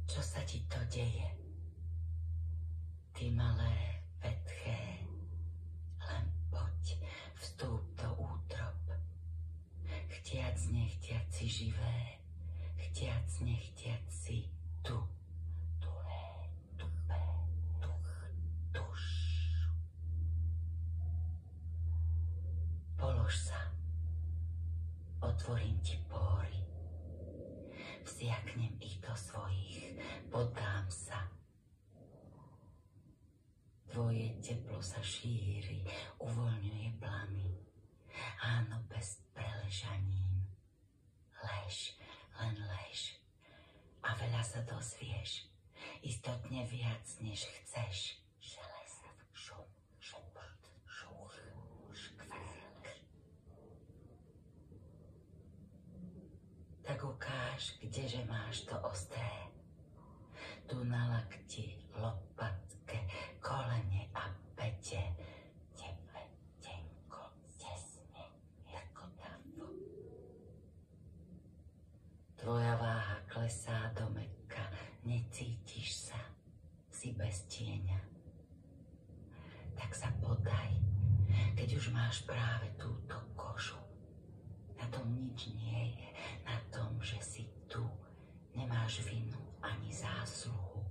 Čo sa ti to deje? Ty malé, vetché, len poď, vstúp do útrob. Chtiac, nechtiac si živé, chtiac, nechtiac si tu. Tuhé, tupé, tuch, tuš. Polož sa, otvorím ti pory, vsiaknem ich do svojich, poddám sa. Tvoje teplo sa šíri, uvoľňuje plamy. Áno, bez preležanín. Lež, len lež. A veľa sa dozvieš. Istotne viac, než chceš. Šelest, šum, šepot, šuch, škvrk. Tak ukáž, kdeže máš to ostré. Tu na lakti, lopatke, kolene a pete. Teple, tenko, tesne, hrkotavo. Tvoja váha klesá do mäkka, necítiš sa, si bez tieňa. Tak sa podaj, keď už máš práve túto kožu. Na tom nič nie je, na tom, že si tu. Nemáš vinu ani zásluhu.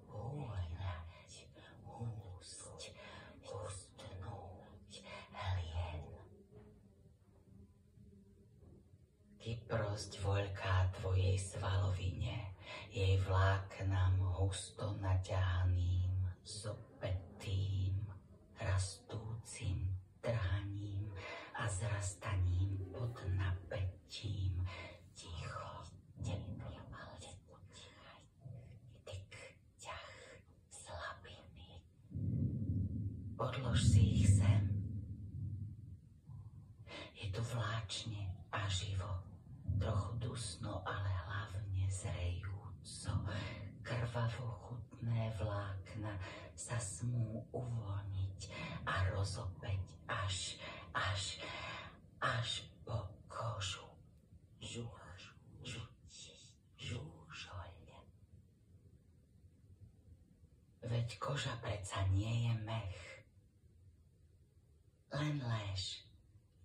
Húľať, húsť, hustnúť, hlien. Kyprosť voľká tvojej svalovine, jej vláknam husto naťahaným, zopetým, rastúcim trhaním a zrastaním pod napätím. Ticho, teplo, tyk, ťah, slabiny. Podlož si ich sem. Je tu vláčne a živo, trochu dusno, ale hlavne zrejúco. Krvavo chutné vlákna sa smú uvoľniť a rozopäť až po kožu. Žúžoľ. Veď koža predsa nie je mech. Len lež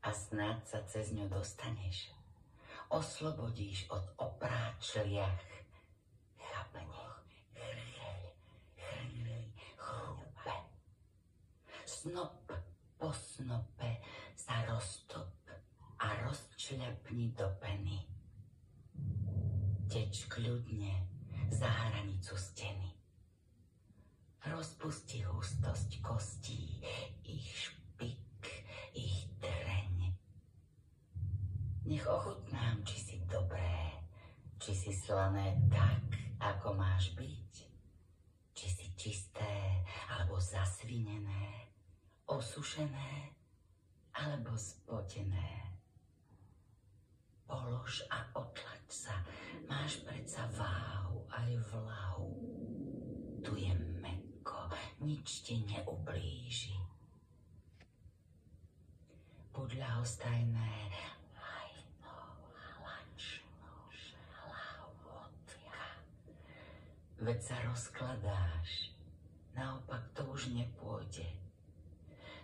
a snáď sa cez ňu dostaneš. Oslobodíš od opráčliach. Chápanie, chrcheľ, chrní, chrúpe. Snop po snope sa roztop a rozčľapni do peny. Teč kľudne za hranicu steny. Rozpusti hustosť kostí, ich špik, ich dreň. Nech ochutnám, či si dobré, či si slané tak, ako máš byť. Či si čisté, alebo zasvinené, osušené, alebo spotené. Polož a otlač sa, máš predsa váhu aj vlahu. Tu je mäkko, nič ti neublíži. Buď ľahostajné, hajno, hlačno, hlavodka. Veď sa rozkladáš, naopak to už nepôjde.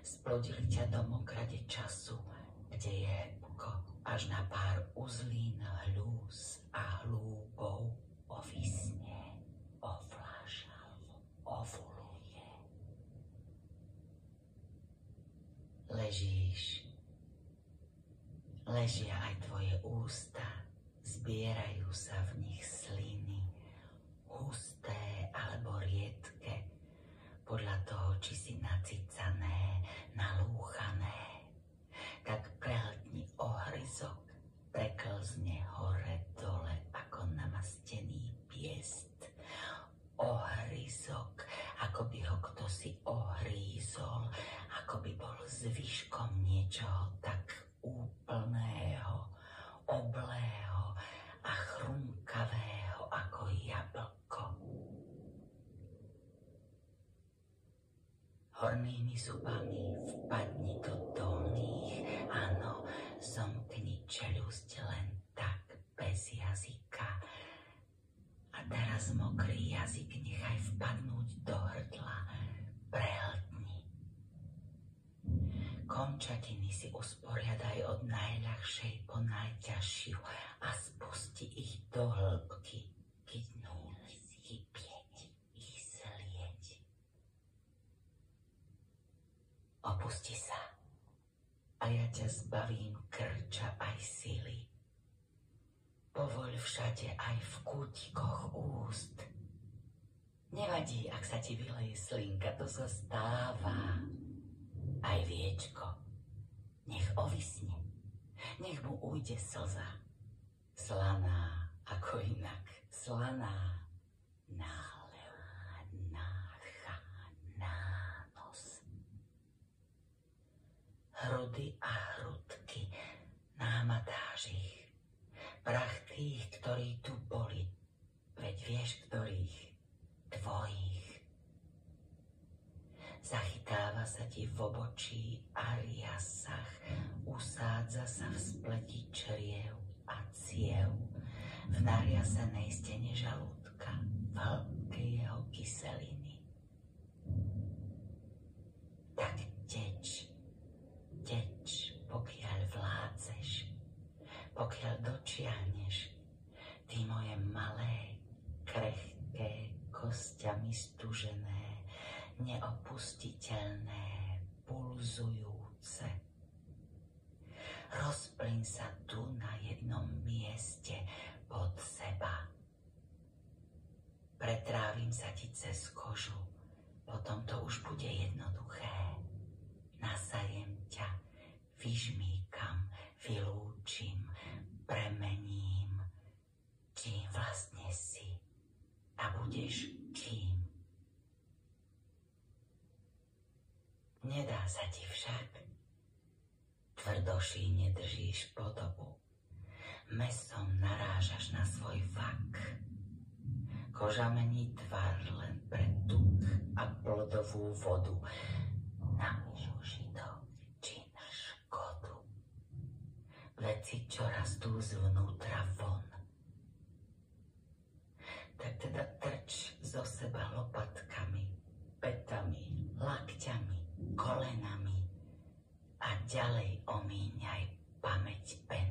Splodili ťa do mokrade času, kde je hebko, až na pár uzlín hľús a hlúbov ovisne, ovláža, ovuluje. Ležíš, ležia aj tvoje ústa, zbierajú sa v nich sliny, husté alebo riedke, podľa toho, či si nacicané, nalúchané. Tak prehľadni ohryzok, preklzne hore dole ako namastený piest. Ohryzok, ako by ho kdosi ohrízol, ako by bol zvyškom niečoho tak úplného, oblého a chrumkavého ako jablko. Hornými zubami vpadni do dolných, áno, zomkni čeľusť len tak, bez jazyka. A teraz Teraz mokrý jazyk nechaj vpadnúť do hrdla, prehltni. Končatiny si usporiadaj od najľahšej po najťažšiu a spusti ich do hĺbky, kytnúť, hypieť, ich zlieť. Opusti sa a ja ťa zbavím krča aj sily. Povoľ všade aj v kútikoch úst. Nevadí, ak sa ti vyleje slinka, to sa stáva. Aj viečko, nech ovisne, nech mu ujde slza. Slaná, ako inak, slaná, nálevá, nádcha, nános. Hrudy a hrudky, námatáš ich. Prach tých, ktorí tu boli, veď vieš, ktorých, tvojich. Zachytáva sa ti v obočí a riasach, usádza sa v spleti čriev a ciev, v nariasanej stene žalúdka, v hĺbke jeho kyseliny. Tak teč, pokiaľ vládzeš, pokiaľ dočiahneš, ty moje malé, krehké, kostiami stužené, neopustiteľné, pulzujúce. Rozplyň sa tu na jednom mieste pod seba. Pretrávim sa ti cez kožu, potom to už bude jednoduché. Nasajem ťa, vyžmýkam, vylúčim, premením, čím vlastne si a budeš čím. Nedá sa ti však. Tvrdošíne držíš podobu. Mesom narážaš na svoj vak. Koža mení tvar len pre tuk a plodovú vodu. Na úžitok či na škodu. Veci, čo rastú zvnútra von. Tak teda trč zo seba lopatkami, petami, lakťami, kolenami a ďalej omíňaj pamäť pen.